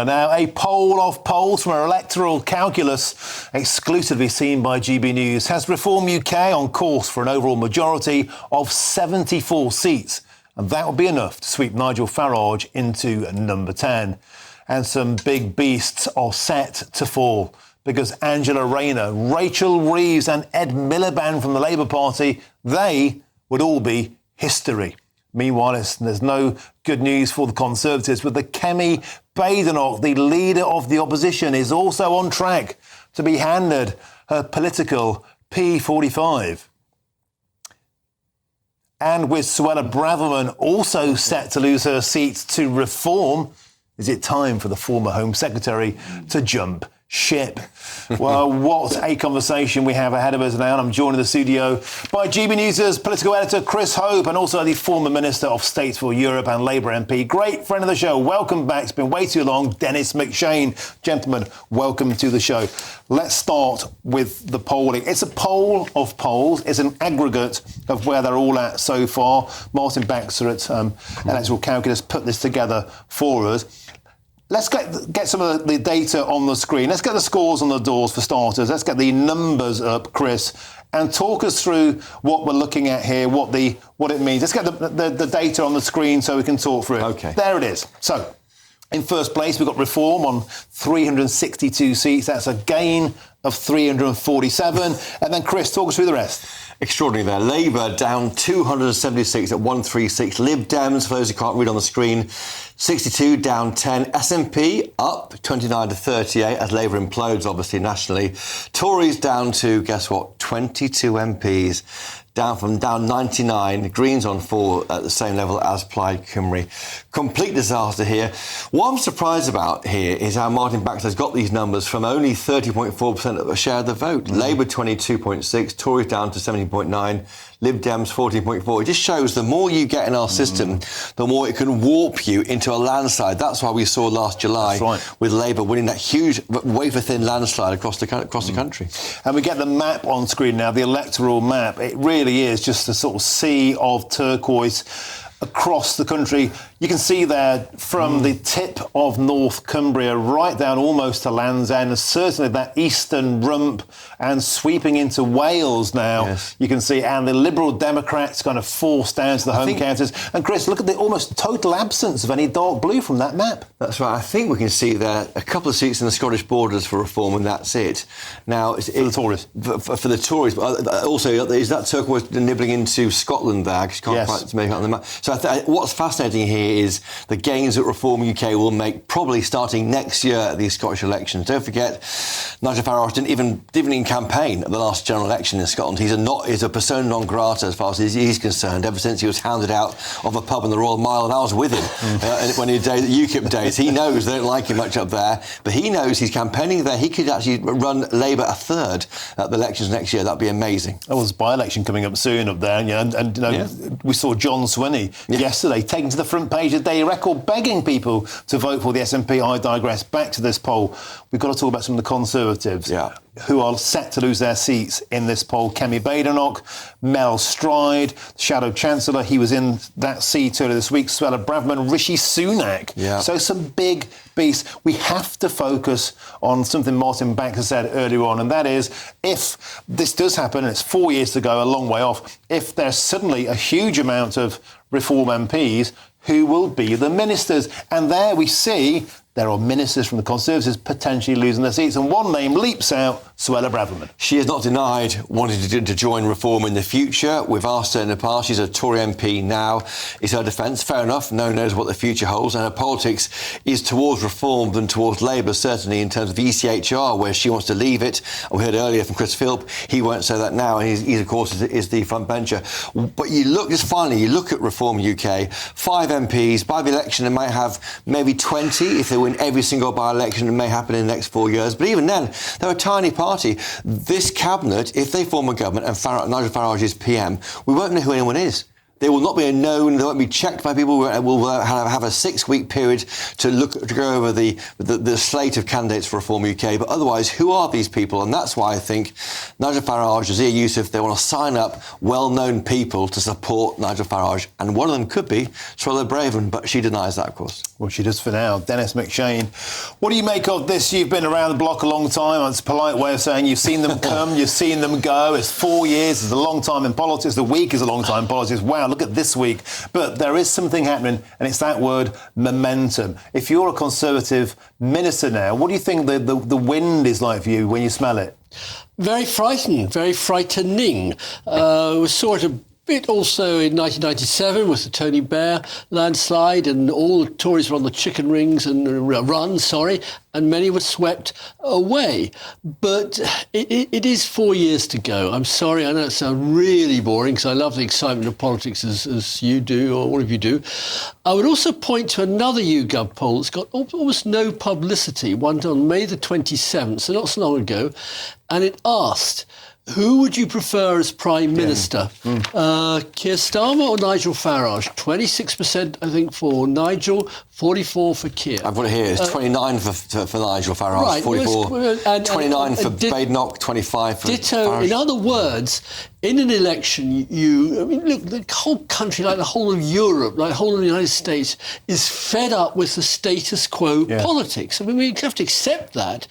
Now, a poll of polls from our electoral calculus, exclusively seen by GBNews, has Reform UK on course for an overall majority of 74 seats. And that would be enough to sweep Nigel Farage into number 10. And some big beasts are set to fall, because Angela Rayner, Rachel Reeves and Ed Miliband from the Labour Party, they would all be history. Meanwhile, there's no good news for the Conservatives, with the Kemi Badenoch, the leader of the opposition, is also on track to be handed her political P45. And with Suella Braverman also set to lose her seat to Reform, is it time for the former Home Secretary to jump ship? Well, what a conversation we have ahead of us now. And I'm joined in the studio by GBNews' political editor Chris Hope, and also the former Minister of State for Europe and Labour MP, great friend of the show. Welcome back. It's been way too long, Dennis McShane. Gentlemen, welcome to the show. Let's start with the polling. It's a poll of polls. It's an aggregate of where they're all at so far. Martin Baxter at Electoral Calculus put this together for us. Let's get some of the data on the screen. Let's get the scores on the doors for starters. Let's get the numbers up, Chris, and talk us through what we're looking at here, what it means. Let's get the data on the screen so we can talk through it. OK. There it is. So, in first place, we've got Reform on 362 seats. That's a gain of 347. And then, Chris, talk us through the rest. Extraordinary there. Labour down 276 at 136. Lib Dems, for those who can't read on the screen, 62 down 10. SNP up 29 to 38 as Labour implodes, obviously, nationally. Tories down to, guess what, 22 MPs. Down 99, Greens on 4 at the same level as Plaid Cymru. Complete disaster here. What I'm surprised about here is how Martin Baxter's got these numbers from only 30.4% of a share of the vote. Labour 22.6, Tories down to 17.9, Lib Dems 14.4. It just shows the more you get in our system, the more it can warp you into a landslide. That's why we saw last July with Labour winning that huge, wafer-thin landslide across the country. And we get the map on screen now, the electoral map. It really is just a sort of sea of turquoise across the country. You can see there from the tip of North Cumbria right down almost to Land's End, certainly that eastern rump, and sweeping into Wales now. Yes. You can see, and the Liberal Democrats kind of forced down to the home counties. And Chris, look at the almost total absence of any dark blue from that map. That's right. I think we can see there a couple of seats in the Scottish borders for Reform, and that's it. Now, for the Tories. For the Tories, but also, is that turquoise nibbling into Scotland there? Because you can't quite make it on the map. So what's fascinating here is the gains that Reform UK will make probably starting next year at these Scottish elections. Don't forget, Nigel Farage didn't even campaign at the last general election in Scotland. He's a persona non grata as far as he's concerned, ever since he was hounded out of a pub in the Royal Mile, and I was with him when he did the UKIP days. He knows they don't like him much up there, but he knows he's campaigning there. He could actually run Labour a third at the elections next year. That'd be amazing. There was a by-election coming up soon up there, and we saw John Swinney yesterday taken to the front page of Daily Record, begging people to vote for the SNP. I digress. Back to this poll. We've got to talk about some of the Conservatives who are set to lose their seats in this poll. Kemi Badenoch, Mel Stride, the Shadow Chancellor, he was in that seat earlier this week. Suella Braverman, Rishi Sunak. Yeah. So some big beasts. We have to focus on something Martin Baxter said earlier on, and that is, if this does happen, and it's 4 years to go, a long way off, if there's suddenly a huge amount of Reform MPs, who will be the ministers? And there we see there are ministers from the Conservatives potentially losing their seats. And one name leaps out, Suella Braverman. She has not denied wanting to join Reform in the future. We've asked her in the past. She's a Tory MP now. It's her defence. Fair enough. No one knows what the future holds. And her politics is towards Reform than towards Labour, certainly in terms of ECHR, where she wants to leave it. We heard earlier from Chris Philp. He won't say that now. And he's of course, is the front bencher. But you look at Reform UK, 5 MPs. By the election, they might have maybe 20 if they win every single by-election. It may happen in the next 4 years. But even then, they're a tiny party. This cabinet, if they form a government and Nigel Farage is PM, we won't know who anyone is. They will not be known. They won't be checked by people. We'll have a 6-week period to go over the slate of candidates for Reform UK. But otherwise, who are these people? And that's why I think Nigel Farage, Azir Youssef, they want to sign up well-known people to support Nigel Farage. And one of them could be Suella Braverman, but she denies that, of course. Well, she does for now. Dennis McShane, what do you make of this? You've been around the block a long time. It's a polite way of saying you've seen them come, you've seen them go. It's 4 years. It's a long time in politics. The week is a long time in politics. Wow, look at this week. But there is something happening, and it's that word, momentum. If you're a Conservative minister now, what do you think the wind is like for you when you smell it? Very frightening, very frightening. We saw it a bit also in 1997 with the Tony Blair landslide, and all the Tories were on the chicken rings and and many were swept away. But it is 4 years to go. I'm sorry, I know it sounds really boring because I love the excitement of politics as you do, or all of you do. I would also point to another YouGov poll that's got almost no publicity, one on May the 27th, so not so long ago, and it asked, who would you prefer as Prime Minister? Keir Starmer or Nigel Farage? 26%, I think, for Nigel, 44% for Keir. I've got it here. It's 29 for Nigel Farage, right, 44, 29 for Badenoch, 25 for ditto. Farage. In other words, in an election, look, the whole country, like the whole of Europe, like the whole of the United States, is fed up with the status quo politics. I mean, we have to accept that.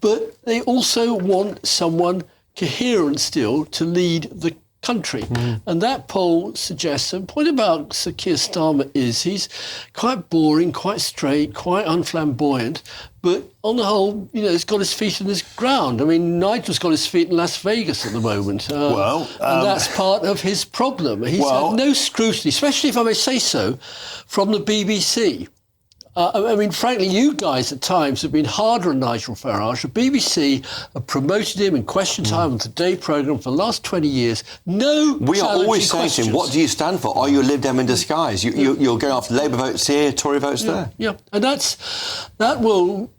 But they also want someone coherent still to lead the country. And that poll suggests, and the point about Sir Keir Starmer is he's quite boring, quite straight, quite unflamboyant, but on the whole, he's got his feet in this ground. I mean, Nigel's got his feet in Las Vegas at the moment. And that's part of his problem. He's had no scrutiny, especially, if I may say so, from the BBC. I mean, frankly, you guys at times have been harder on Nigel Farage. The BBC have promoted him in Question Time on the Today programme for the last 20 years. We are always saying to him, what do you stand for? Are you a Lib Dem in disguise? You're going after Labour votes here, Tory votes there. Yeah, and that will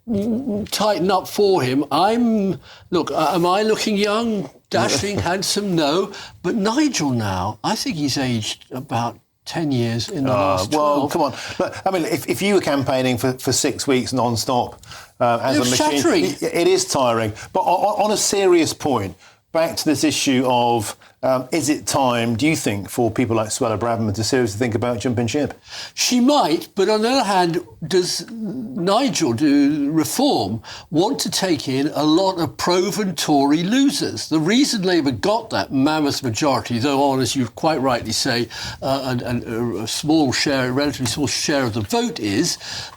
tighten up for him. am I looking young, dashing, handsome? No. But Nigel now, I think he's aged about 10 years in the last 12. Well, come on. But, I mean, if you were campaigning for 6 weeks non-stop as a machine, shattering. It is tiring. But on a serious point, back to this issue of, is it time, do you think, for people like Suella Braverman to seriously think about jumping ship? She might, but on the other hand, does Nigel, do Reform, want to take in a lot of proven Tory losers? The reason Labour got that mammoth majority, though on, as you quite rightly say, a small share, a relatively small share of the vote, is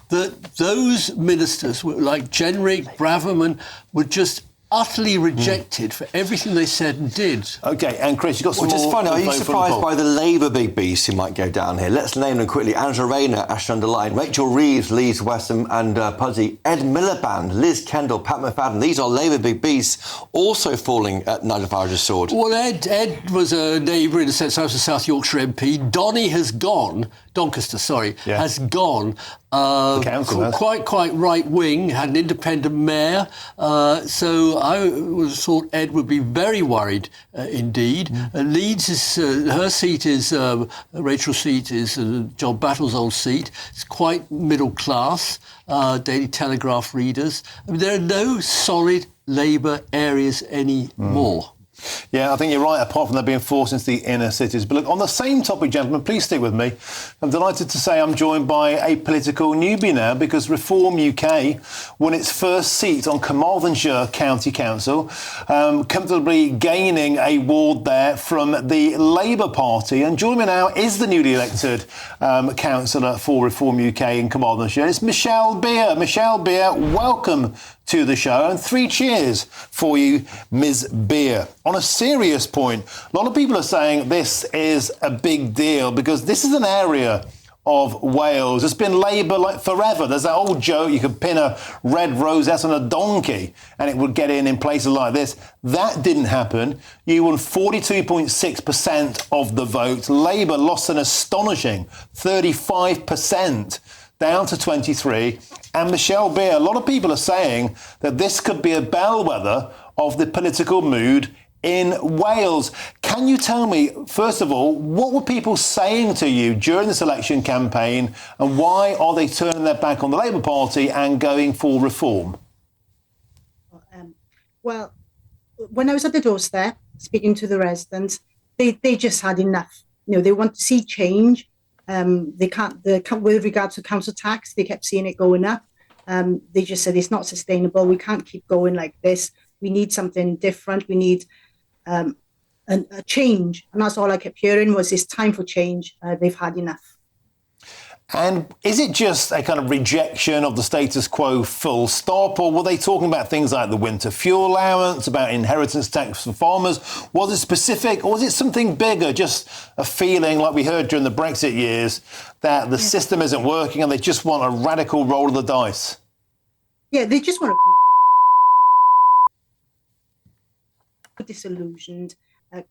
that those ministers, like Jenrick, Braverman, were just utterly rejected for everything they said and did. OK, and Chris, you've got some more... Which is funny. Are you surprised by the Labour big beasts who might go down here? Let's name them quickly. Angela Rayner, Ashton Underline, Rachel Reeves, Leeds Westham and Pudsey, Ed Miliband, Liz Kendall, Pat McFadden. These are Labour big beasts also falling at Nigel Farage's sword. Well, Ed was a neighbour in a sense. I was a South Yorkshire MP. Doncaster has gone... quite right-wing, had an independent mayor. So I thought Ed would be very worried indeed. Leeds, her seat is, Rachel's seat is John Battle's old seat. It's quite middle class, Daily Telegraph readers. I mean, there are no solid Labour areas anymore. Yeah, I think you're right, apart from them being forced into the inner cities. But look, on the same topic, gentlemen, please stick with me. I'm delighted to say I'm joined by a political newbie now, because Reform UK won its first seat on Carmarthenshire County Council, comfortably gaining a ward there from the Labour Party. And joining me now is the newly elected councillor for Reform UK in Carmarthenshire. It's Michelle Beer. Michelle Beer, welcome to the show, and 3 cheers for you, Ms. Beer. On a serious point, a lot of people are saying this is a big deal because this is an area of Wales. It's been Labour like forever. There's that old joke, you could pin a red rosette on a donkey and it would get in places like this. That didn't happen. You won 42.6% of the vote. Labour lost an astonishing 35%. Down to 23. And Michelle Beer, a lot of people are saying that this could be a bellwether of the political mood in Wales. Can you tell me, first of all, what were people saying to you during this election campaign, and why are they turning their back on the Labour Party and going for reform? Well, when I was at the doorstep speaking to the residents, they just had enough. They want to see change. They can't. With regards to council tax, they kept seeing it going up. They just said it's not sustainable. We can't keep going like this. We need something different. We need a change. And that's all I kept hearing was it's time for change. They've had enough. And is it just a kind of rejection of the status quo full stop, or were they talking about things like the winter fuel allowance, about inheritance tax for farmers? Was it specific, or was it something bigger, just a feeling like we heard during the Brexit years that the system isn't working and they just want a radical roll of the dice? Yeah, they just want to disillusioned.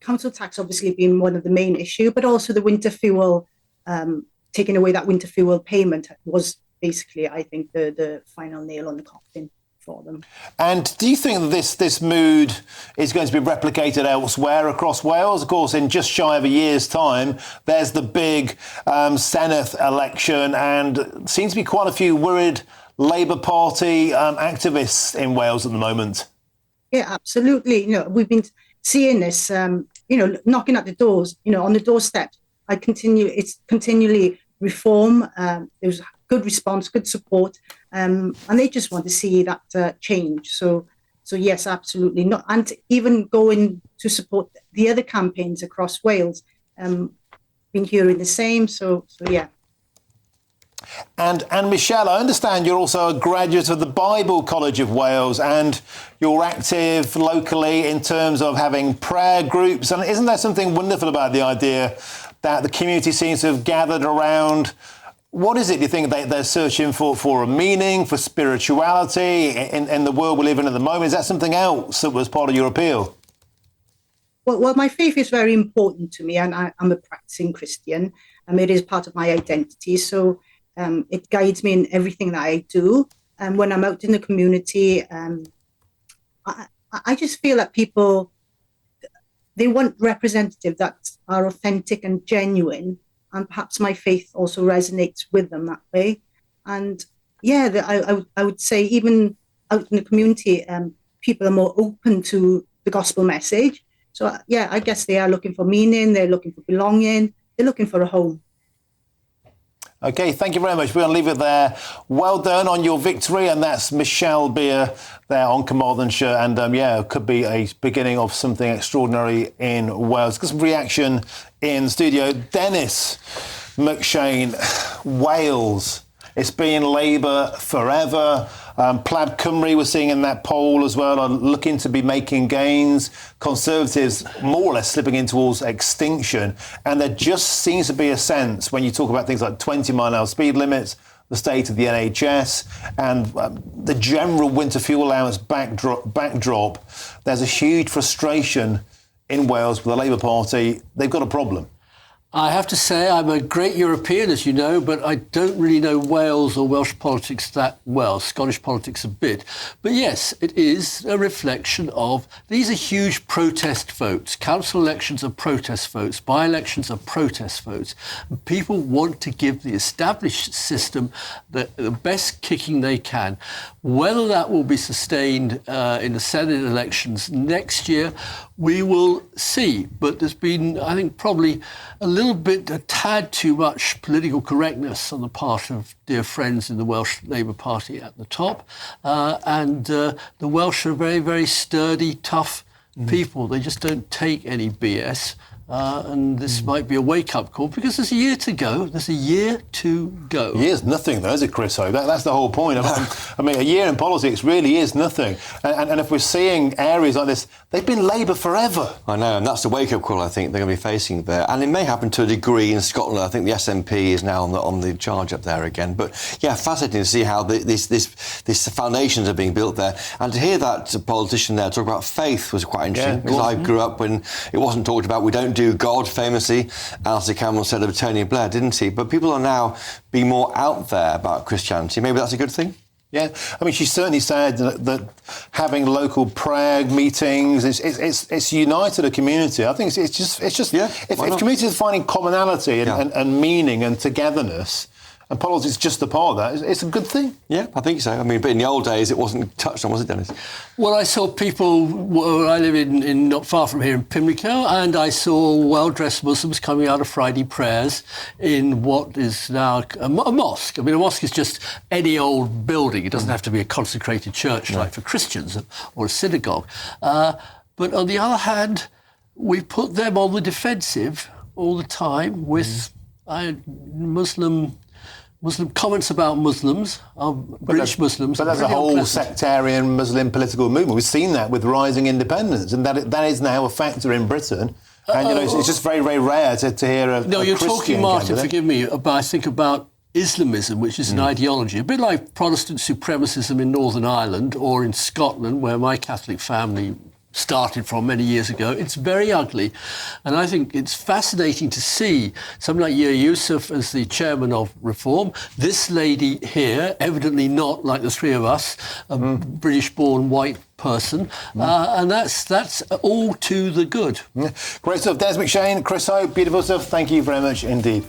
Council tax obviously being one of the main issue, but also the winter fuel, taking away that winter fuel payment was basically, I think, the final nail on the coffin for them. And do you think that this mood is going to be replicated elsewhere across Wales? Of course, in just shy of a year's time, there's the big Senedd election, and seems to be quite a few worried Labour Party activists in Wales at the moment. Yeah, absolutely. We've been seeing this, knocking at the doors, on the doorstep. It's continually reform. There's good response, good support, and they just want to see that change. So yes, absolutely. Not, and even going to support the other campaigns across Wales. Been hearing the same. So yeah. And Michelle, I understand you're also a graduate of the Bible College of Wales, and you're active locally in terms of having prayer groups. And isn't there something wonderful about the idea that the community seems to have gathered around? What is it, do you think, they're searching for a meaning, for spirituality in the world we live in at the moment? Is that something else that was part of your appeal? Well, my faith is very important to me, and I'm a practicing Christian. It is part of my identity. So it guides me in everything that I do. And when I'm out in the community, I just feel that people, they want representatives that are authentic and genuine, and perhaps my faith also resonates with them that way. And yeah, I would say even out in the community, people are more open to the gospel message. So yeah, I guess they are looking for meaning, they're looking for belonging, they're looking for a home. OK, thank you very much. We're going to leave it there. Well done on your victory. And that's Michelle Beer there on Carmarthenshire. And it could be a beginning of something extraordinary in Wales. Got some reaction in the studio. Dennis McShane, Wales. It's been Labour forever. Plaid Cymru, we're seeing in that poll as well, are looking to be making gains. Conservatives more or less slipping in towards extinction. And there just seems to be a sense when you talk about things like 20-mile-an-hour speed limits, the state of the NHS, and the general winter fuel allowance backdrop, there's a huge frustration in Wales with the Labour Party. They've got a problem. I have to say I'm a great European, as you know, but I don't really know Wales or Welsh politics that well, Scottish politics a bit. But yes, it is a reflection of, these are huge protest votes. Council elections are protest votes. By-elections are protest votes. And people want to give the established system the best kicking they can. Whether that will be sustained in the Senedd elections next year, we will see. But there's been, I think, probably a tad too much political correctness on the part of dear friends in the Welsh Labour Party at the top. And the Welsh are very, very sturdy, tough people. They just don't take any BS. And this might be a wake-up call, because there's a year to go. There's a year to go. A year's nothing, though, is it, Chris? That's the whole point. I mean, a year in politics really is nothing. And if we're seeing areas like this, they've been Labour forever. I know, and that's the wake-up call I think they're going to be facing there. And it may happen to a degree in Scotland. I think the SNP is now on the charge up there again. But, yeah, fascinating to see how these foundations are being built there. And to hear that politician there talk about faith was quite interesting, because I grew up when it wasn't talked about. We don't do God, famously, Alistair Campbell said of Tony Blair, didn't he? But people are now being more out there about Christianity. Maybe that's a good thing? Yeah, I mean, she certainly said that having local prayer meetings, it's united a community. I think it's just if communities are finding commonality and meaning and togetherness, and politics is just a part of that, it's a good thing. Yeah, I think so. I mean, but in the old days, it wasn't touched on, was it, Dennis? Well, I saw people, I live in not far from here in Pimlico, and I saw well-dressed Muslims coming out of Friday prayers in what is now a mosque. I mean, a mosque is just any old building. It doesn't have to be a consecrated church like for Christians or a synagogue. But on the other hand, we put them on the defensive all the time with Muslim comments about Muslims, British Muslims. But that's a whole sectarian Muslim political movement. We've seen that with rising independence, and that is now a factor in Britain. And it's just very, very rare to hear a you're Christian talking, Martin, candidate. forgive me, I think about Islamism, which is an ideology, a bit like Protestant supremacism in Northern Ireland or in Scotland, where my Catholic family started from many years ago. It's very ugly. And I think it's fascinating to see someone like Yer Youssef as the chairman of Reform. This lady here, evidently not like the three of us, a British-born white person. And that's all to the good. Great stuff. Des McShane, Chris Hope, beautiful stuff. Thank you very much indeed.